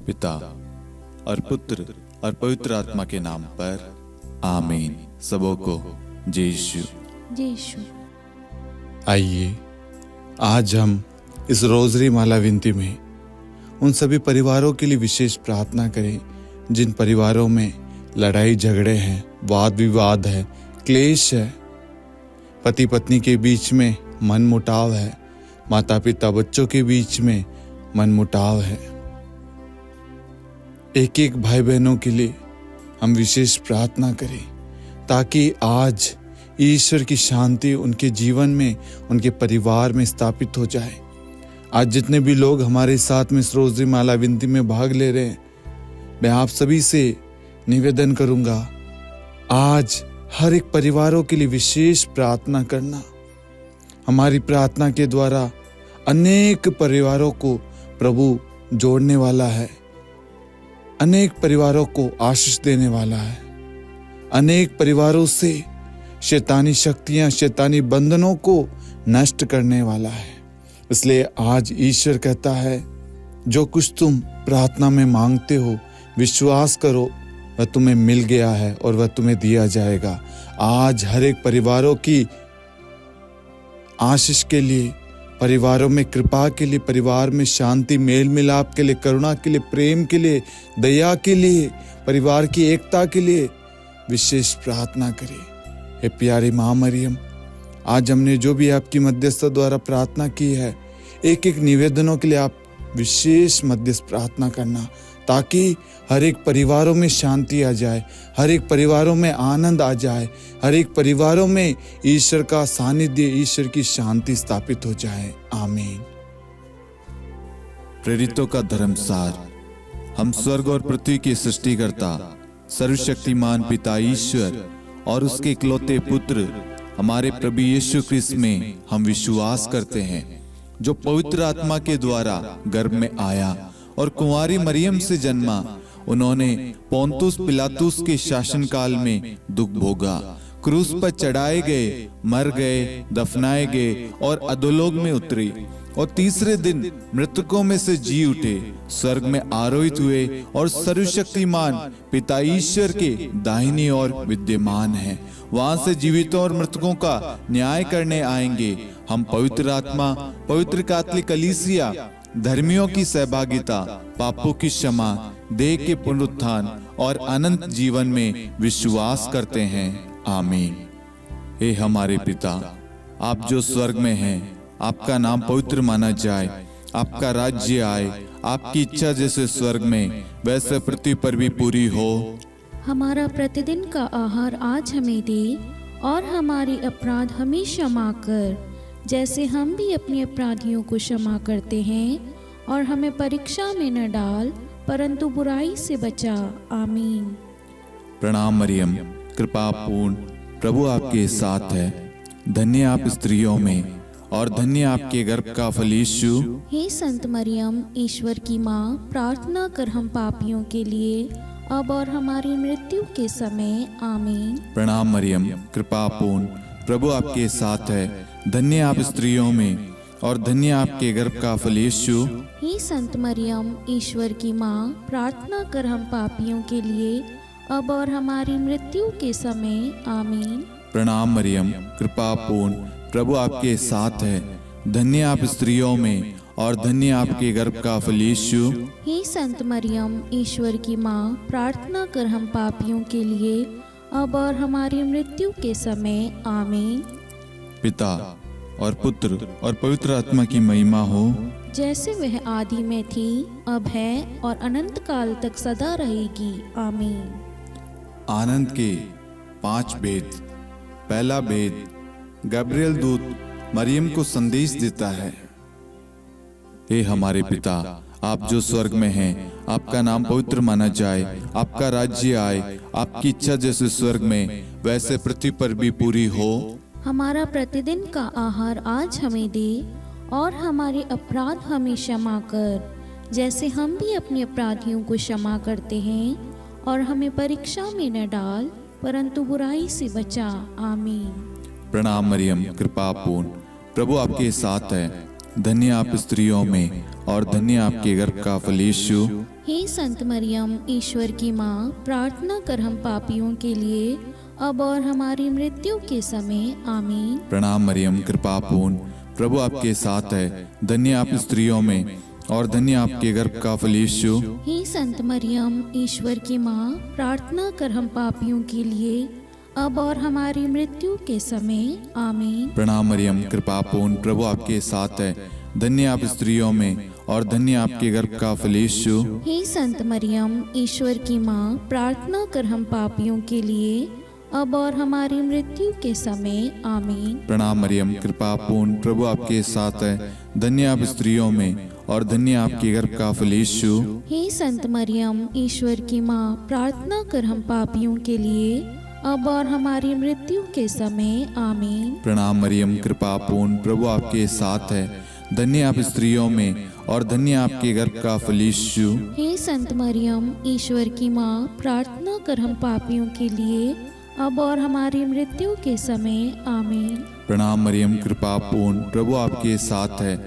पिता और पुत्र और पवित्र आत्मा के नाम पर आमीन। सबों को जय यीशु। जय यीशु। आइए आज हम इस रोजरी माला विनती में उन सभी परिवारों के लिए विशेष प्रार्थना करें जिन परिवारों में लड़ाई झगड़े हैं, वाद विवाद है, क्लेश है, पति पत्नी के बीच में मनमुटाव है, माता पिता बच्चों के बीच में मनमुटाव है। एक एक भाई बहनों के लिए हम विशेष प्रार्थना करें ताकि आज ईश्वर की शांति उनके जीवन में, उनके परिवार में स्थापित हो जाए। आज जितने भी लोग हमारे साथ में इस रोजरी माला विनती में भाग ले रहे हैं, मैं आप सभी से निवेदन करूंगा आज हर एक परिवारों के लिए विशेष प्रार्थना करना। हमारी प्रार्थना के द्वारा अनेक परिवारों को प्रभु जोड़ने वाला है, अनेक परिवारों को आशीष देने वाला है, अनेक परिवारों से शैतानी शक्तियां, शैतानी बंधनों को नष्ट करने वाला है। इसलिए आज ईश्वर कहता है, जो कुछ तुम प्रार्थना में मांगते हो विश्वास करो, वह तुम्हें मिल गया है और वह तुम्हें दिया जाएगा। आज हर एक परिवारों की आशीष के लिए, परिवारों में कृपा के लिए, परिवार में शांति, मेल मिलाप के लिए, करुणा के लिए, प्रेम के लिए, दया के लिए, परिवार की एकता के लिए विशेष प्रार्थना करें। हे प्यारी माँ मरियम, आज हमने जो भी आपकी मध्यस्थ द्वारा प्रार्थना की है, एक एक निवेदनों के लिए आप विशेष मध्यस्थ प्रार्थना करना ताकि हर एक परिवारों में शांति आ जाए, हर एक परिवारों में आनंद आ जाए, हर एक परिवारों में ईश्वर का सानिध्य, ईश्वर की शांति स्थापित हो जाए। आमीन। प्रेरितों का धर्मसार। हम स्वर्ग और पृथ्वी के सृष्टिकर्ता सर्वशक्तिमान पिता ईश्वर और उसके इकलौते पुत्र हमारे प्रभु यीशु क्रिस्त में हम विश्वास करते हैं, जो पवित्र आत्मा के द्वारा गर्भ में आया और कुंवारी मरियम से जन्मा। उन्होंने पोंतुस पिलातुस के शासनकाल में दुख भोगा, क्रूस पर चढ़ाए गए, मर गए, दफनाए गए और अधोलोक में उतरे और तीसरे दिन मृतकों में से जी उठे, स्वर्ग में आरोहित हुए और सर्वशक्तिमान पिता ईश्वर के दाहिनी ओर विद्यमान हैं। वहां से जीवितों और मृतकों का न्याय करने आएंगे। हम पवित्र आत्मा, पवित्र कैथोलिक कलीसिया, धर्मियों की सहभागिता, पापों की क्षमा, देह के पुनरुत्थान और अनंत जीवन में विश्वास करते हैं। आमीन। हे हमारे पिता, आप जो स्वर्ग में हैं, आपका नाम पवित्र माना जाए, आपका राज्य आए, आपकी इच्छा जैसे स्वर्ग में वैसे पृथ्वी पर भी पूरी हो। हमारा प्रतिदिन का आहार आज हमें दे और हमारे अपराध हमें क्षमा कर, जैसे हम भी अपने अपराधियों को क्षमा करते हैं, और हमें परीक्षा में न डाल परंतु बुराई से बचा। आमीन। प्रणाम मरियम, कृपा पूर्ण, प्रभु आपके साथ है। धन्य आप स्त्रियों में और धन्य आपके गर्भ का फल यीशु। हे संत मरियम, ईश्वर की माँ, प्रार्थना कर हम पापियों के लिए अब और हमारी मृत्यु के समय। आमीन। प्रणाम मरियम, कृपा पूर्ण, प्रभु आपके साथ है। धन्य आप स्त्रियों में और धन्य आपके गर्भ का फल यीशु। हे संत मरियम, ईश्वर की माँ, प्रार्थना कर हम पापियों के लिए अब और हमारी मृत्यु के समय। आमीन। प्रणाम मरियम, कृपा पूर्ण, प्रभु आपके साथ है। धन्य आप स्त्रियों में और धन्य आपके गर्भ का फल यीशु। हे संत मरियम, ईश्वर की माँ, प्रार्थना कर हम पापियों के लिए अब और हमारी मृत्यु के समय। आमीन। पिता और पुत्र और पवित्र आत्मा की महिमा हो, जैसे वह आदि में थी, अब है और अनंत काल तक सदा रहेगी। आमीन। आनंद के 5 भेद। पहला भेद, गब्रिएल दूत मरियम को संदेश देता है। हे हमारे पिता, आप जो स्वर्ग में हैं, आपका नाम पवित्र माना जाए, आपका राज्य आए, आपकी इच्छा जैसे स्वर्ग में वैसे पृथ्वी पर भी पूरी हो। हमारा प्रतिदिन का आहार आज हमें दे और हमारे अपराध हमें क्षमा कर, जैसे हम भी अपने अपराधियों को क्षमा करते हैं, और हमें परीक्षा में न डाल परंतु बुराई से बचा। आमीन। प्रणाम मरियम, कृपा पूर्ण, प्रभु आपके साथ है। धन्य आप स्त्रियों में और धन्य आपके गर्भ का फल यीशु। हे संत मरियम, ईश्वर की माँ, प्रार्थना कर हम पापियों के लिए अब और हमारी मृत्यु के समय आमीन। प्रणाम मरियम, कृपा पूर्ण, प्रभु आपके साथ है। धन्य आप स्त्रियों में और धन्य आपके गर्भ का फल यीशु। हे संत मरियम, ईश्वर की माँ, प्रार्थना कर हम पापियों के लिए अब और हमारी मृत्यु के समय आमीन। प्रणाम मरियम, कृपा पूर्ण, प्रभु आपके साथ है। धन्य आप स्त्रियों में और धन्य आपके गर्भ का फल यीशु। हे संत मरियम, ईश्वर की माँ, प्रार्थना कर हम पापियों के लिए अब और हमारी मृत्यु के समय आमीन। प्रणाम मरियम, कृपा पूर्ण, प्रभु आपके साथ है। धन्य आप स्त्रियों में और धन्य आपके गर्भ का फल यीशु। हे संत मरियम, ईश्वर की माँ, प्रार्थना कर हम पापियों के लिए अब और हमारी मृत्यु के समय आमीन। प्रणाम मरियम, कृपा पूर्ण, प्रभु आपके साथ है। धन्य आप स्त्रियों में और धन्य आपके गर्भ का फल यीशु। हे संत मरियम, ईश्वर की माँ, प्रार्थना कर हम पापियों के लिए अब और हमारी मृत्यु के समय आमीन। प्रणाम मरियम, कृपा पूर्ण, प्रभु आपके साथ है।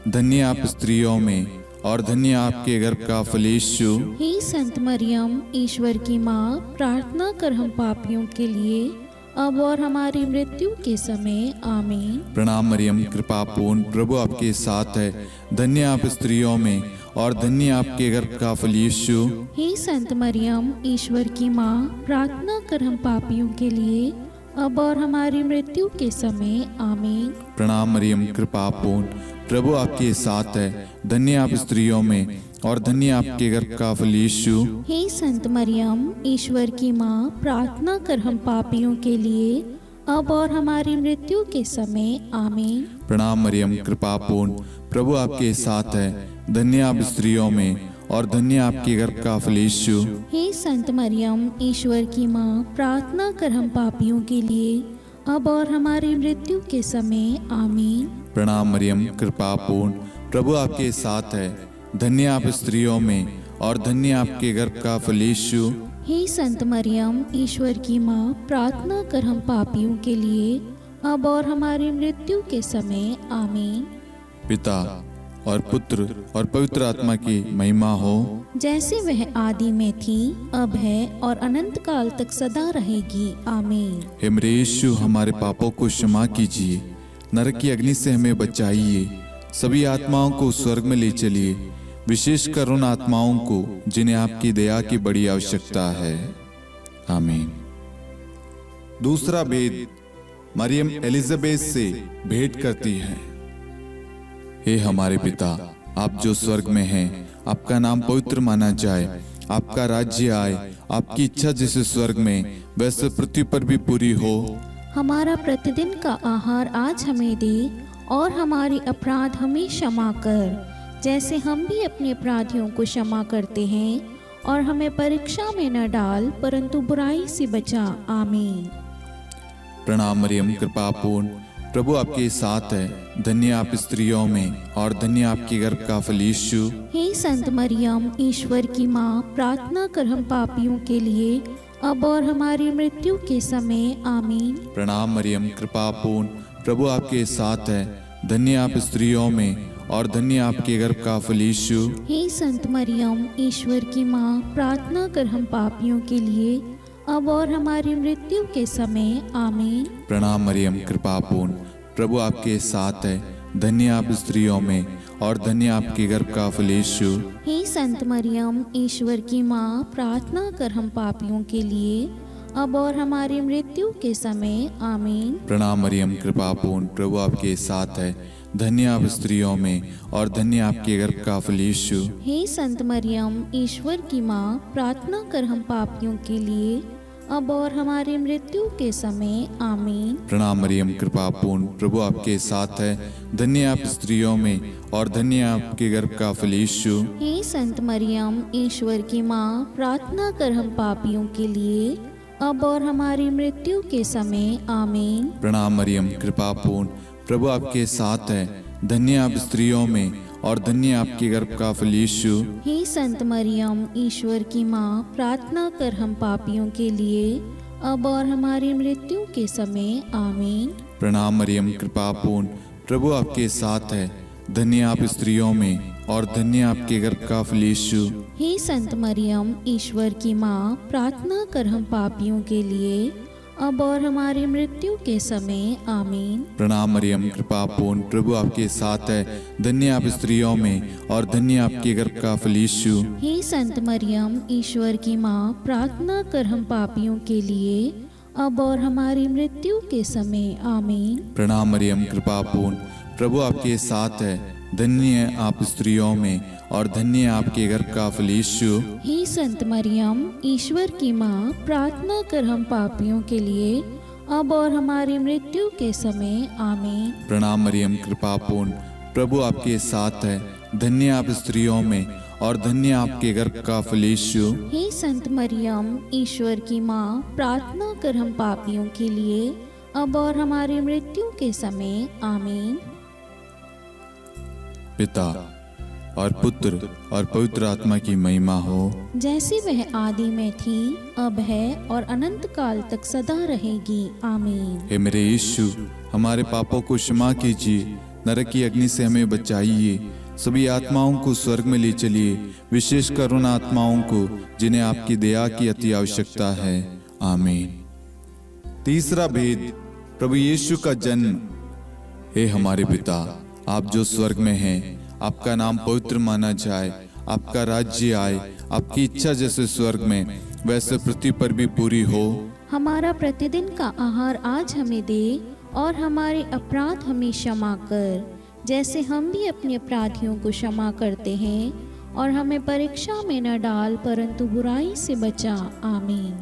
धन्य आप स्त्रियों में और धन्य आपके गर्भ का फल यीशु। हे संत मरियम, ईश्वर की माँ, प्रार्थना कर हम पापियों के लिए अब और हमारी मृत्यु के समय आमीन। प्रणाम मरियम, कृपा पूर्ण, प्रभु आपके साथ है। धन्य आप स्त्रियों में और धन्य आपके गर्भ का फल यीशु। हे संत मरियम, ईश्वर की माँ, प्रार्थना कर हम पापियों के लिए अब और हमारी मृत्यु के समय आमीन। प्रणाम मरियम, कृपा पूर्ण, प्रभु आपके साथ है। धन्य आप स्त्रियों में और धन्य आपके गर्भ का फल यीशु। हे संत मरियम, ईश्वर की माँ, प्रार्थना कर हम पापियों के लिए अब और हमारी मृत्यु के समय आमीन। प्रणाम मरियम, कृपा पूर्ण, प्रभु आपके साथ है। धन्य आप स्त्रियों में और धन्य आपके गर्भ का फल यीशु। हे संत मरियम, ईश्वर की माँ, प्रार्थना कर हम पापियों के लिए अब और हमारी मृत्यु के समय आमीन। प्रणाम मरियम, कृपा पूर्ण, प्रभु आपके साथ है। धन्य आप स्त्रियों में और धन्य आपके गर्भ का फल यीशु। हे संत मरियम, ईश्वर की माँ, प्रार्थना कर हम पापियों के लिए अब और हमारी मृत्यु के समय आमीन। पिता और पुत्र और पवित्र आत्मा की महिमा हो, जैसे वह आदि में थी, अब है और अनंत काल तक सदा रहेगी आमीन। हे मेरे यीशु, हमारे पापों को क्षमा कीजिए, नरक की अग्नि से हमें बचाइए, सभी आत्माओं को स्वर्ग में ले चलिए, विशेषकर उन आत्माओं को जिन्हें आपकी दया की बड़ी आवश्यकता है। आमीन। दूसरा भेद, मरियम एलिजाबेथ से भेंट करती है। हे हमारे पिता, आप जो स्वर्ग में हैं, आपका नाम पवित्र माना जाए, आपका राज्य आए, आपकी इच्छा जैसे स्वर्ग में वैसे पृथ्वी पर भी पूरी हो। हमारा प्रतिदिन का आहार आज हमें दे और हमारे अपराध हमें क्षमा कर, जैसे हम भी अपने अपराधियों को क्षमा करते हैं, और हमें परीक्षा में न डाल परंतु बुराई से बचा आमीन। प्रणाम मरियम, कृपा पूर्ण, प्रभु आपके साथ है। धन्य आप स्त्रियों में और धन्य आपके गर्भ का फल यीशु। हे संत मरियम, ईश्वर की माँ, प्रार्थना कर हम पापियों के लिए अब और हमारी मृत्यु के समय आमीन। प्रणाम मरियम, कृपा पूर्ण, प्रभु आपके साथ है। धन्य आप स्त्रियों में और धन्य आपके गर्भ का फल यीशु। हे संत मरियम, ईश्वर की माँ, प्रार्थना कर हम पापियों के लिए अब और हमारी मृत्यु के समय आमीन। प्रणाम मरियम, कृपा पूर्ण, प्रभु आपके साथ है। धन्य आप स्त्रियों में और धन्य आपके गर्भ का फल यीशु। हे संत मरियम, ईश्वर की माँ, प्रार्थना कर हम पापियों के लिए अब और हमारी मृत्यु के समय आमीन। प्रणाम मरियम, कृपा पूर्ण, प्रभु आपके साथ है। धन्य आप स्त्रियों में और धन्य आपके गर्भ का फल यीशु। हे संत मरियम, ईश्वर की माँ, प्रार्थना कर हम पापियों के लिए अब और हमारी मृत्यु के समय आमीन। प्रणाम मरियम, कृपा पूर्ण, प्रभु आपके साथ है। धन्य आप स्त्रियों में और धन्य आपके गर्भ का फल यीशु। हे संत मरियम, ईश्वर की माँ, प्रार्थना कर हम पापियों के लिए अब और हमारी मृत्यु के समय आमीन। प्रणाम मरियम, कृपा पूर्ण, प्रभु आपके साथ है। धन्य आप स्त्रियों में और धन्य आपके गर्भ का फल यीशु। हे संत मरियम, ईश्वर की माँ, प्रार्थना कर हम पापियों के लिए अब और हमारी मृत्यु के समय आमीन। प्रणाम मरियम, कृपा पूर्ण, प्रभु आपके साथ है। धन्य आप स्त्रियों में और धन्य आपके गर्भ का फल यीशु। हे संत मरियम, ईश्वर की माँ, प्रार्थना कर हम पापियों के लिए, अब और हमारी मृत्यु के समय। आमीन। प्रणाम मरियम, कृपा पूर्ण, प्रभु आपके साथ है। धन्य आप स्त्रियों में और धन्य आपके गर्भ का फल यीशु। हे संत मरियम, ईश्वर की माँ, प्रार्थना कर हम पापियों के लिए, अब और हमारी मृत्यु के समय। आमीन। प्रणाम मरियम, कृपा पूर्ण, प्रभु आपके साथ है। धन्य आप स्त्रियों में और धन्य आपके गर्भ का फल यीशु। हे संत मरियम, ईश्वर की माँ, प्रार्थना कर हम पापियों के लिए, अब और हमारी मृत्यु के समय। आमीन। प्रणाम मरियम, कृपा पूर्ण, प्रभु आपके साथ है। धन्य आप स्त्रियों में और धन्य आपके गर्भ का फल यीशु। हे संत मरियम, ईश्वर की माँ, प्रार्थना कर हम पापियों के लिए, अब और हमारी मृत्यु के समय। आमीन। पिता और पुत्र और पवित्र आत्मा की महिमा हो, जैसे वह आदि में थी, अब है और अनंत काल तक सदा रहेगी। आमीन। हे मेरे यीशु, हमारे पापों को क्षमा कीजिए, नरक की अग्नि से हमें बचाइए, सभी आत्माओं को स्वर्ग में ले चलिए, विशेषकर उन आत्माओं को जिन्हें आपकी दया की अति आवश्यकता है। आमीन। तीसरा भेद, प्रभु यीशु का जन्म। हे हमारे पिता, आप जो स्वर्ग में हैं, आपका नाम पवित्र माना जाए, आपका राज्य आए, आपकी इच्छा जैसे स्वर्ग में वैसे पृथ्वी पर भी पूरी हो। हमारा प्रतिदिन का आहार आज हमें दे, और हमारे अपराध हमें क्षमा कर, जैसे हम भी अपने अपराधियों को क्षमा करते हैं, और हमें परीक्षा में न डाल, परंतु बुराई से बचा। आमीन।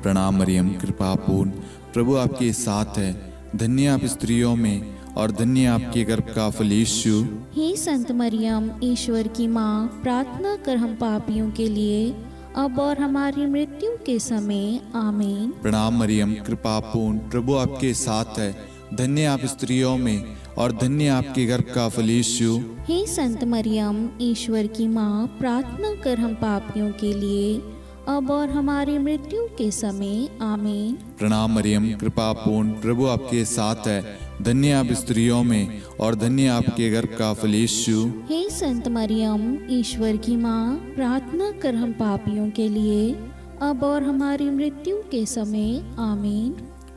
प्रणाम मरियम, कृपा पूर्ण, प्रभु आपके साथ है। धन्य आप स्त्रियों में और धन्य आपके गर्भ का फल यीशु। हे संत मरियम, ईश्वर की माँ, प्रार्थना कर हम पापियों के लिए, अब और हमारी मृत्यु के समय। आमीन। प्रणाम मरियम, कृपा पूर्ण, प्रभु आपके साथ है। धन्य आप स्त्रियों में और धन्य आपके गर्भ का फल यीशु। हे संत मरियम, ईश्वर की माँ, प्रार्थना कर हम पापियों के लिए, अब और हमारी मृत्यु के समय। आमीन। प्रणाम मरियम, कृपा पूर्ण, प्रभु आपके साथ है। धन्य आप स्त्रियों में और धन्य आपके गर्भ का फल यीशु। हे संत मरियम, ईश्वर की माँ, प्रार्थना कर हम पापियों के लिए, अब और हमारी मृत्यु के समय। आमीन।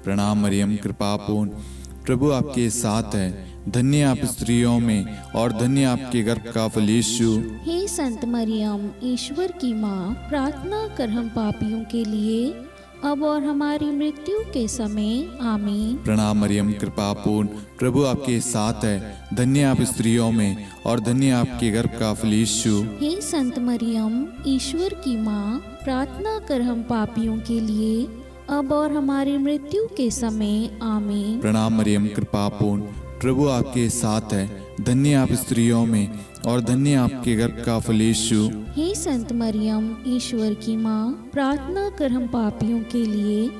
प्रणाम मरियम, कृपा पूर्ण, प्रभु आपके साथ है। धन्य आप स्त्रियों में और धन्य आपके गर्भ का फल यीशु। हे संत मरियम, ईश्वर की माँ, प्रार्थना कर हम पापियों के लिए, अब और हमारी मृत्यु के समय। आमीन। प्रणाम मरियम, कृपा पूर्ण, प्रभु आपके साथ है। धन्य आप स्त्रियों में और धन्य आपके गर्भ का फल यीशु। हे संत मरियम, ईश्वर की माँ, प्रार्थना कर हम पापियों के लिए, अब और हमारी मृत्यु के समय। आमीन। प्रणाम मरियम, कृपा पूर्ण, प्रभु आपके साथ है। धन्य आप स्त्रियों में और धन्य आपके गर्भ का फल यीशु। हे संत मरियम, ईश्वर की माँ, प्रार्थना कर हम पापियों के लिए,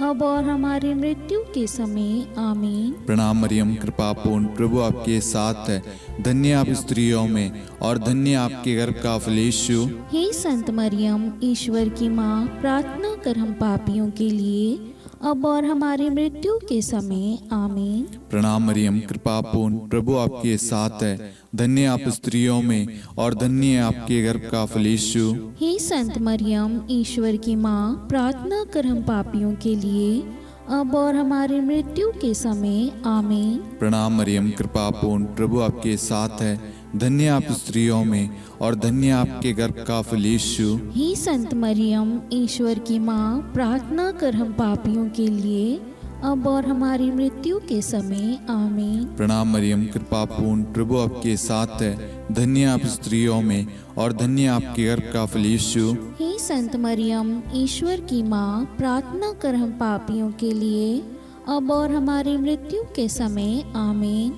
अब और हमारी मृत्यु के समय। आमीन। प्रणाम मरियम, कृपा पूर्ण, प्रभु आपके साथ है। धन्य आप स्त्रियों में और धन्य आपके गर्भ का फल यीशु। हे संत मरियम, ईश्वर की माँ, प्रार्थना कर हम पापियों के लिए, अब और हमारी मृत्यु के समय। आमीन। प्रणाम मरियम, कृपा पूर्ण, प्रभु आपके साथ है। धन्य आप स्त्रियों में और धन्य आपके गर्भ का फल यीशु। हे संत मरियम, ईश्वर की माँ, प्रार्थना कर हम पापियों के लिए, अब और हमारी मृत्यु के समय। आमीन। प्रणाम मरियम, कृपा पूर्ण, प्रभु आपके साथ है। धन्य आप स्त्रियों में और धन्य आपके गर्भ का फल यीशु। हे संत मरियम, ईश्वर की माँ, प्रार्थना कर हम पापियों के लिए, अब और हमारी मृत्यु के समय। आमीन। प्रणाम मरियम, कृपा पूर्ण, प्रभु आपके साथ है। धन्य आप स्त्रियों में और धन्य आपके गर्भ का फल यीशु। हे संत मरियम, ईश्वर की माँ, प्रार्थना कर हम पापियों के लिए, अब और हमारी मृत्यु के समय। आमीन।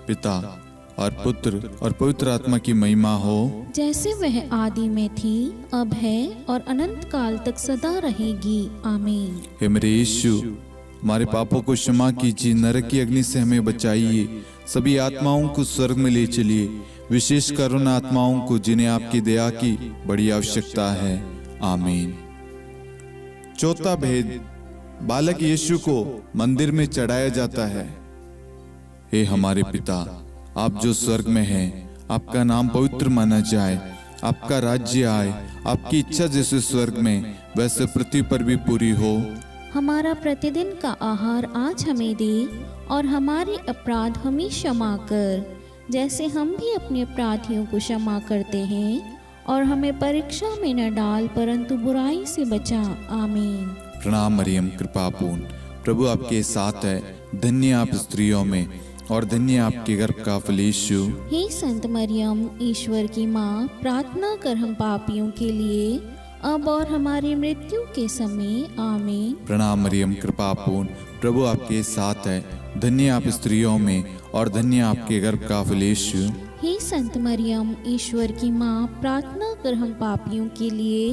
पिता और पुत्र और पवित्र आत्मा की महिमा हो, जैसे वह आदि में थी, अब है और अनंत काल तक सदा रहेगी। आमीन। हे मेरे यीशु, हमारे पापों को क्षमा कीजिए, नरक की अग्नि से हमें बचाइए, सभी आत्माओं को स्वर्ग में ले चलिए, विशेषकर उन आत्माओं को जिन्हें आपकी दया की बड़ी आवश्यकता है। आमीन। चौथा भेद, बालक यीशु को मंदिर में चढ़ाया जाता है। हे हमारे पिता, आप जो स्वर्ग में हैं, आपका नाम पवित्र माना जाए, आपका राज्य आए, आपकी इच्छा जैसे स्वर्ग में वैसे पृथ्वी पर भी पूरी हो। हमारा प्रतिदिन का आहार आज हमें दे, और हमारे अपराध हमें क्षमा कर, जैसे हम भी अपने अपराधियों को क्षमा करते हैं, और हमें परीक्षा में न डाल परंतु बुराई से बचा। आमीन। प्रणाम मरियम, कृपा पूर्ण, प्रभु आपके साथ है, धन्य आप स्त्रियों में और धन्य आपके गर्भ का फल यीशु। हे संत मरियम, ईश्वर की माँ, प्रार्थना कर हम पापियों के लिए, अब और हमारी मृत्यु के समय। आमीन। प्रणाम मरियम, कृपा पूर्ण, प्रभु आपके साथ है, धन्य आप स्त्रियों में और धन्य आपके गर्भ का फल यीशु। हे संत मरियम, ईश्वर की माँ, प्रार्थना कर हम पापियों के लिए,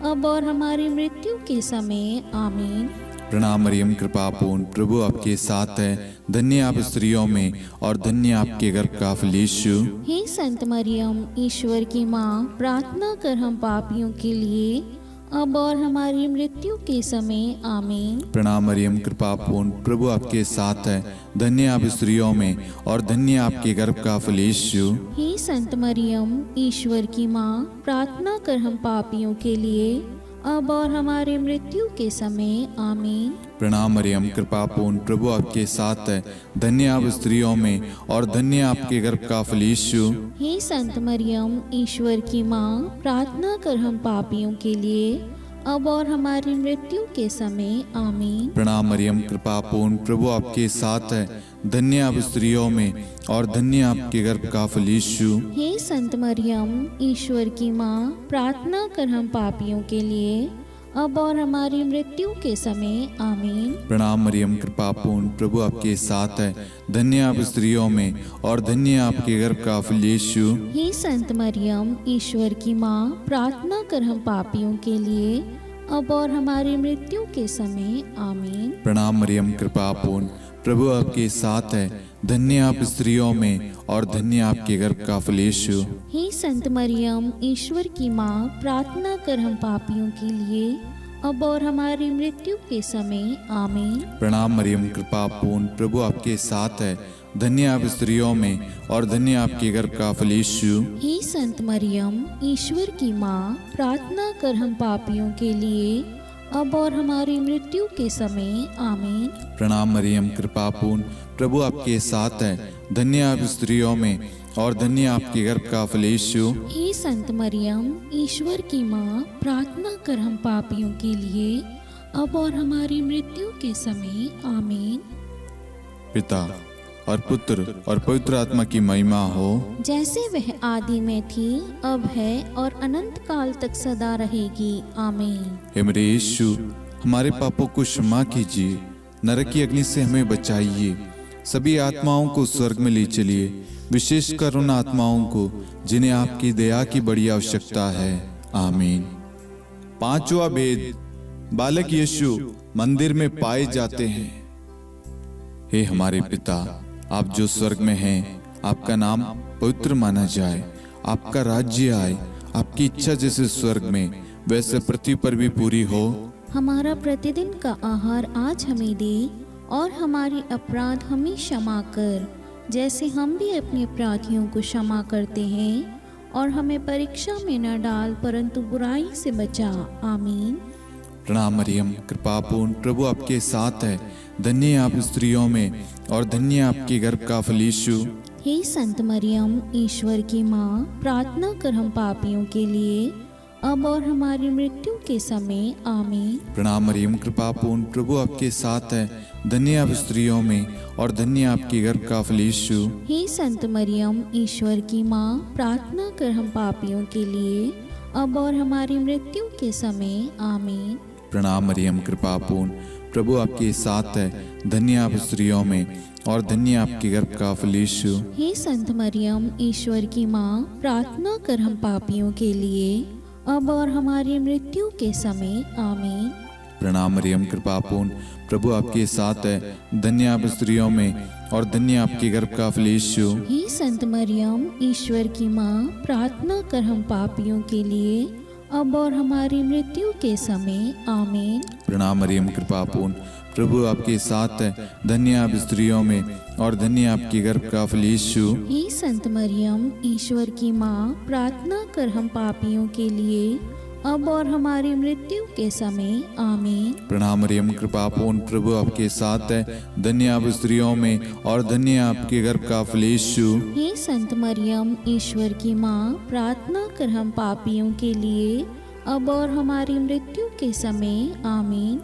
अब और हमारी मृत्यु के समय। आमीन। प्रणाम मरियम, कृपा पूर्ण, प्रभु आपके साथ है, धन्य आप स्त्रियों में और धन्य आपके गर्भ का फल यीशु। हे संत मरियम, ईश्वर की माँ, प्रार्थना कर हम पापियों के लिए, अब और हमारी मृत्यु के समय। आमीन। प्रणाम मरियम, कृपा पूर्ण, प्रभु आपके साथ है, धन्य आप स्त्रियों में और धन्य आपके गर्भ का फल यीशु। हे संत मरियम, ईश्वर की माँ, प्रार्थना कर हम पापियों के लिए, अब और हमारी मृत्यु के समय। आमीन। प्रणाम मरियम, कृपा पूर्ण, प्रभु आपके साथ है, धन्य आप स्त्रियों में और धन्य आपके गर्भ का फल यीशु। हे संत मरियम, ईश्वर की माँ, प्रार्थना कर हम पापियों के लिए, अब और हमारी मृत्यु के समय। आमीन। प्रणाम मरियम, कृपा पूर्ण, प्रभु आपके साथ है, धन्य आप स्त्रियों में और धन्य आपके गर्भ का फल यीशु। हे संत मरियम, ईश्वर की माँ, प्रार्थना कर हम पापियों के लिए, अब और हमारी मृत्यु के समय। आमीन। प्रणाम मरियम, कृपा पूर्ण, प्रभु आपके साथ है, धन्य आप स्त्रियों में और धन्य आपके गर्भ का फल यीशु। हे संत मरियम, ईश्वर की माँ, प्रार्थना कर हम पापियों के लिए, अब और हमारी मृत्यु के समय। आमीन। प्रणाम मरियम, कृपा पूर्ण, प्रभु आपके साथ है, धन्य आप स्त्रियों में और धन्य आपके गर्भ का फल यीशु। हे संत मरियम, ईश्वर की माँ, प्रार्थना कर हम पापियों के लिए, अब और हमारी मृत्यु के समय। आमीन। प्रणाम मरियम, कृपा पूर्ण, प्रभु आपके साथ है, धन्य आप स्त्रियों में और धन्य आपके गर्भ का फल यीशु। हे संत मरियम, ईश्वर की माँ, प्रार्थना कर हम पापियों के लिए, अब और हमारी मृत्यु के समय। आमीन। प्रणाम मरियम, कृपा पूर्ण, प्रभु आपके साथ है, धन्य आप स्त्रियों में और धन्य आपके गर्भ का फल यीशु। हे संत मरियम, ईश्वर की माँ, प्रार्थना कर हम पापियों के लिए, अब और हमारी मृत्यु के समय। आमीन। पिता और पुत्र और पवित्र आत्मा की महिमा हो, जैसे वह आदि में थी, अब है और अनंत काल तक सदा रहेगी। आमीन। हे मेरे यीशु, हमारे पापों को क्षमा कीजिए, नरक की अग्नि से हमें बचाइए, सभी आत्माओं को स्वर्ग में ले चलिए, विशेषकर उन आत्माओं को जिन्हें आपकी दया की बड़ी आवश्यकता है। आमीन। पांचवा भेद, बालक यीशु मंदिर में पाए जाते हैं। हे हमारे पिता, आप जो स्वर्ग में हैं, आपका नाम पवित्र माना जाए, आपका राज्य आए, आपकी इच्छा जैसे स्वर्ग में वैसे पृथ्वी पर भी पूरी हो। हमारा प्रतिदिन का आहार आज हमें दे, और हमारे अपराध हमें क्षमा कर, जैसे हम भी अपने अपराधियों को क्षमा करते हैं, और हमें परीक्षा में न डाल परंतु बुराई से बचा। आमीन। प्रणाम मरियम, कृपा पूर्ण, प्रभु आपके साथ है, धन्य आप स्त्रियों में और धन्य आपके गर्भ का फल यीशु। हे संत मरियम, ईश्वर की माँ, प्रार्थना कर हम पापियों के लिए, अब और हमारी मृत्यु के समय। आमीन। प्रणाम मरियम, कृपा पूर्ण, प्रभु आपके साथ है, धन्य आप स्त्रियों में और धन्य आपके गर्भ का फल यीशु। हे संत मरियम, ईश्वर की माँ, प्रार्थना कर हम पापियों के लिए, अब और हमारी मृत्यु के समय। आमीन। प्रणाम मरियम, कृपा पूर्ण, प्रभु आपके साथ है, धन्य आप स्त्रियों में और धन्य आपके गर्भ का फल यीशु। हे संत मरियम, ईश्वर की माँ, प्रार्थना कर हम पापियों के लिए, अब और हमारी मृत्यु के समय। आमीन। प्रणाम मरियम, कृपा पूर्ण, प्रभु आपके साथ है, धन्य आप स्त्रियों में और धन्य आपके गर्भ का फल यीशु। हे संत मरियम, ईश्वर की माँ, प्रार्थना कर हम पापियों के लिए, अब और हमारी मृत्यु के समय। आमीन। प्रणाम मरियम, कृपा पूर्ण, प्रभु आपके साथ है, धन्य आप स्त्रियों में और धन्य आपके गर्भ का फल यीशु। हे संत मरियम, ईश्वर की माँ, प्रार्थना कर हम पापियों के लिए, अब और हमारी मृत्यु के समय। आमीन। प्रणाम मरियम, कृपा पूर्ण, प्रभु आपके साथ है, धन्य आप स्त्रियों में और धन्य आपके गर्भ का फल यीशु। हे संत मरियम, ईश्वर की माँ, प्रार्थना कर हम पापियों के लिए, अब और हमारी मृत्यु के समय। आमीन।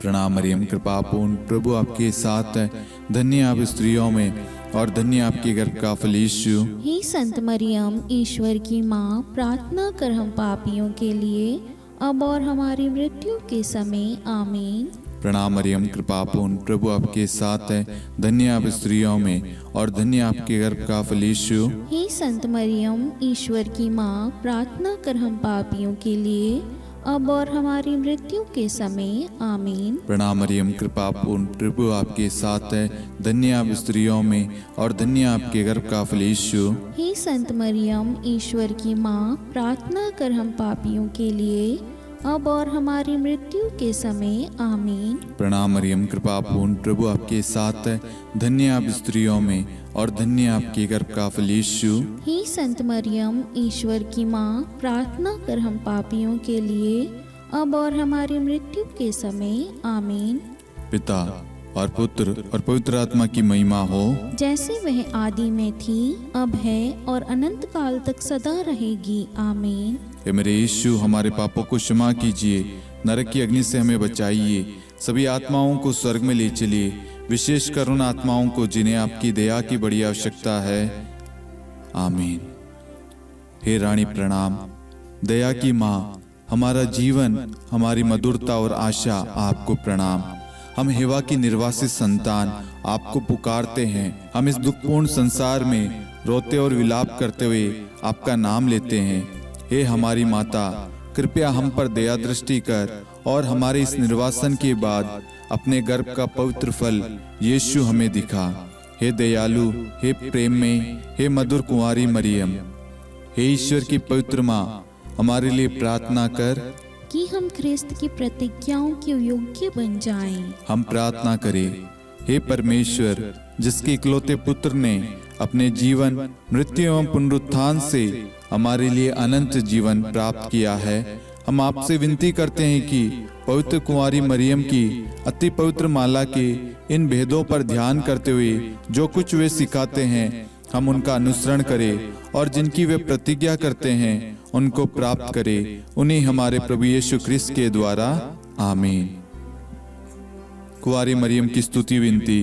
प्रणाम मरियम, कृपा पूर्ण, प्रभु आपके साथ है, धन्य आप स्त्रियों में और धन्य आपके गर्भ का फल यीशु। हे संत मरियम, ईश्वर की माँ, प्रार्थना कर हम पापियों के लिए, अब और हमारी मृत्यु के समय। आमीन। प्रणाम मरियम, कृपा पूर्ण, प्रभु आपके साथ है, धन्य आप स्त्रियों में और धन्य आपके गर्भ का फल यीशु। हे संत मरियम, ईश्वर की माँ, प्रार्थना कर हम पापियों के लिए, अब और हमारी मृत्यु के समय। आमीन। प्रणाम मरियम, कृपा पूर्ण, प्रभु आपके साथ है, धन्य आप स्त्रियों में और धन्य आपके गर्भ का फल यीशु। हे संत मरियम, ईश्वर की माँ, प्रार्थना कर हम पापियों के लिए, अब और हमारी मृत्यु के समय। आमीन। प्रणाम मरियम, कृपा पूर्ण, प्रभु आपके साथ है, धन्य आप स्त्रियों में और धन्य आपके गर्भ का फल यीशु। हे संत मरियम, ईश्वर की माँ, प्रार्थना कर हम पापियों के लिए, अब और हमारी मृत्यु के समय। आमीन। पिता और पुत्र और पवित्र आत्मा की महिमा हो, जैसे वह आदि में थी, अब है और अनंत काल तक सदा रहेगी। आमीन। हे मेरे यीशु, हमारे पापों को क्षमा कीजिए, नरक की अग्नि से हमें बचाइए, सभी आत्माओं को स्वर्ग में ले चलिए, विशेषकर उन आत्माओं को जिन्हें आपकी दया की बड़ी आवश्यकता है। आमीन। हे रानी प्रणाम, दया की माँ, हमारा जीवन, हमारी मधुरता और आशा आपको प्रणाम। हम हेवा की निर्वासित संतान आपको पुकारते हैं। हम इस दुखपूर्ण संसार में रोते और विलाप करते हुए आपका नाम लेते हैं। हे हमारी माता, कृपया हम पर दया दृष्टि कर और हमारे इस निर्वासन के बाद अपने गर्भ का पवित्र फल यीशु हमें दिखा। हे दयालु, हे प्रेम में, हे मधुर कुंवारी मरियम, हे ईश्वर की पवित्र माँ, हमारे लिए प्रार्थना कर कि हम ख्रिस्त की प्रतिज्ञाओं के योग्य बन जाएं। हम प्रार्थना करें। हे परमेश्वर, जिसके इकलौते पुत्र ने अपने जीवन, मृत्यु एवं पुनरुत्थान से हमारे लिए अनंत जीवन प्राप्त किया है, हम आपसे विनती करते हैं कि पवित्र कुंवारी मरियम की अति पवित्र माला के इन भेदों पर ध्यान करते हुए जो कुछ वे सिखाते हैं, हम उनका अनुसरण करें और जिनकी वे प्रतिज्ञा करते हैं उनको प्राप्त करें। उन्हीं हमारे प्रभु यीशु ख्रिस्त के द्वारा। आमीन। कुंवारी मरियम की स्तुति विनती।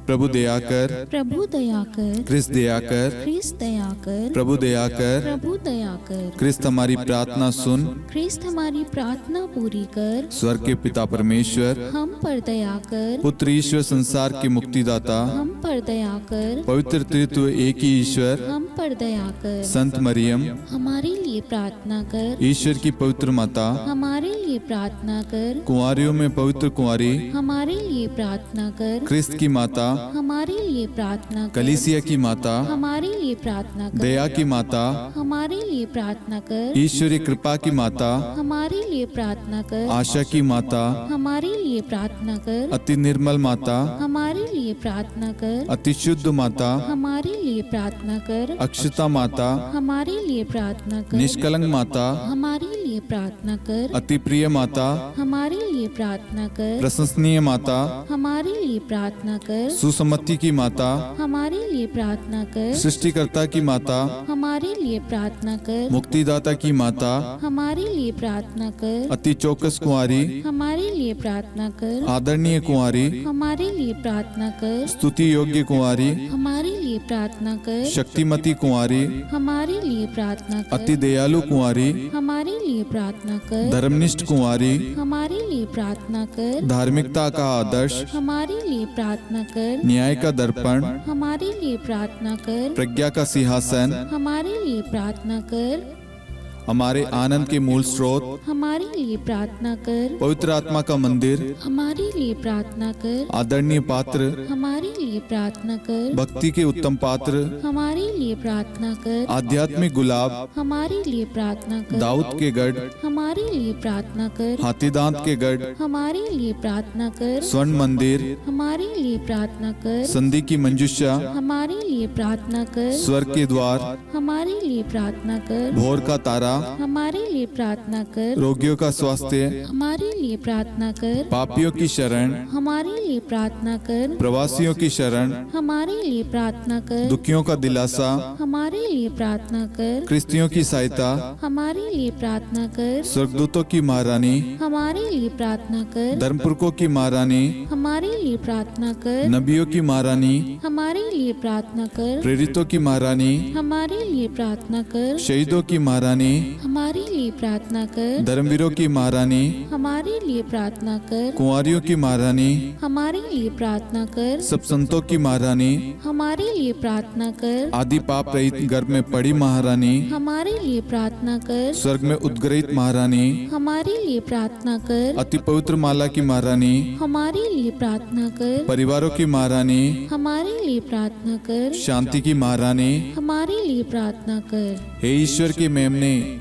प्रभु दया कर, प्रभु दया कर, ख्रिस्त दया कर, ख्रिस्त दया कर, प्रभु दया कर, प्रभु दया कर, ख्रिस्त हमारी प्रार्थना सुन, ख्रिस्त हमारी प्रार्थना पूरी कर, स्वर्ग के पिता परमेश्वर, हम पर दया कर, पुत्र ईश्वर संसार के मुक्तिदाता, हम पर दया कर, पवित्र त्रित्व एक ही ईश्वर, हम पर दया कर, संत मरियम, हमारे लिए प्रार्थना कर, ईश्वर की पवित्र माता, हमारे लिए प्रार्थना कर, कुंवारियों में पवित्र कुंवारी, हमारे लिए प्रार्थना कर, ख्रिस्त की माता, हमारे लिए प्रार्थना कर, कलीसिया की माता, हमारे लिए प्रार्थना कर, दया की माता, हमारे लिए प्रार्थना कर, ईश्वरी कृपा की माता, हमारे लिए प्रार्थना कर, आशा की माता, हमारे लिए प्रार्थना कर, अति निर्मल माता, हमारे लिए प्रार्थना कर, अति शुद्ध माता, हमारे लिए प्रार्थना कर, अक्षता माता, हमारे लिए प्रार्थना कर, निष्कलंक माता, हमारे लिए प्रार्थना कर, अति प्रिय माता, हमारे लिए प्रार्थना कर, प्रशंसनीय माता, हमारे लिए प्रार्थना कर, सुसम्मति की माता, हमारे लिए प्रार्थना कर, सृष्टिकर्ता की माता, हमारे लिए प्रार्थना कर, मुक्तिदाता की माता, हमारे लिए प्रार्थना कर, अति चौकस कुंवारी, हमारे लिए प्रार्थना कर, आदरणीय कुंवारी, हमारे लिए प्रार्थना कर, स्तुति योग्य कुंवारी, हमारे लिए प्रार्थना कर, शक्तिमती कुंवारी, हमारे लिए प्रार्थना कर, अति दयालु कुंवारी, हमारे लिए प्रार्थना कर, धर्मनिष्ठ कुंवारी, हमारे लिए प्रार्थना कर, धार्मिकता का आदर्श, हमारे लिए प्रार्थना कर, न्याय का दर्पण, हमारे लिए प्रार्थना कर, प्रज्ञा का सिंहासन, हमारे लिए प्रार्थना कर, हमारे आनंद के मूल स्रोत, हमारे लिए प्रार्थना कर। पवित्र आत्मा का मंदिर, हमारे लिए प्रार्थना कर। आदरणीय पात्र, हमारे लिए प्रार्थना कर। भक्ति के उत्तम पात्र, हमारे लिए प्रार्थना कर। आध्यात्मिक गुलाब, हमारे लिए प्रार्थना कर। दाऊद के गढ़, हमारे लिए प्रार्थना कर। हाथीदांत के गढ़, हमारे लिए प्रार्थना कर। स्वर्ण मंदिर, हमारे लिए प्रार्थना कर। संधि की मंजुषा, हमारे लिए प्रार्थना कर। स्वर्ग के द्वार, हमारे लिए प्रार्थना कर। भोर का तारा, हमारे लिए प्रार्थना कर। रोगियों का स्वास्थ्य, हमारे लिए प्रार्थना कर। पापियों की शरण, हमारे लिए प्रार्थना कर। प्रवासियों की शरण, हमारे लिए प्रार्थना कर। दुखियों का दिलासा, हमारे लिए प्रार्थना कर। क्रिस्तियों की सहायता, हमारे लिए प्रार्थना कर। स्वर्गदूतों की महारानी, हमारे लिए प्रार्थना कर। धर्मपुरखों की महारानी, हमारे लिए प्रार्थना कर। नबियों की महारानी, हमारे लिए प्रार्थना कर। प्रेरितों की महारानी, हमारे लिए प्रार्थना कर। शहीदों की महारानी, हमारे लिए प्रार्थना कर। धर्मवीरों की महारानी, हमारे लिए प्रार्थना कर। कुंवारियों की महारानी, हमारे लिए प्रार्थना कर। सब संतों की महारानी, हमारे लिए प्रार्थना कर। आदि पाप रहित गर्भ में पड़ी महारानी, हमारे लिए प्रार्थना कर। स्वर्ग में उद्ग्रहित महारानी, हमारे लिए प्रार्थना कर। अति पवित्र माला की महारानी, हमारे लिए प्रार्थना कर। परिवारों की महारानी, हमारे लिए प्रार्थना कर। शांति की महारानी, हमारे लिए प्रार्थना कर। हे ईश्वर के मेमने,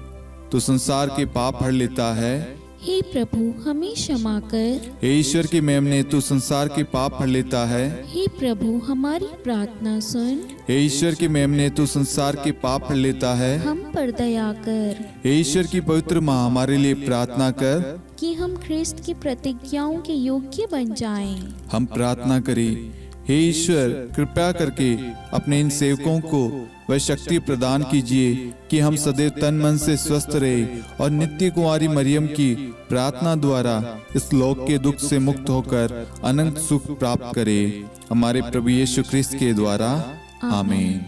तू संसार के पाप हर लेता है। हे प्रभु हमें क्षमा कर। हे ईश्वर के मेमने, तू संसार के पाप हर लेता है। हे प्रभु हमारी प्रार्थना सुन। हे ईश्वर के मेमने, तू संसार के पाप हर लेता है। हम पर दया कर हे ईश्वर की पवित्र माँ, हमारे लिए प्रार्थना कर। कि हम ख्रिस्त की प्रतिज्ञाओं के योग्य बन जाएं। हम प्रार्थना करें। हे ईश्वर, कृपया करके अपने इन सेवकों को वह शक्ति प्रदान कीजिए कि हम सदैव तन मन से स्वस्थ रहे और नित्य कुंवारी मरियम की प्रार्थना द्वारा इस लोक के दुख से मुक्त होकर अनंत सुख प्राप्त करें। हमारे प्रभु यीशु ख्रिस्त के द्वारा, आमीन।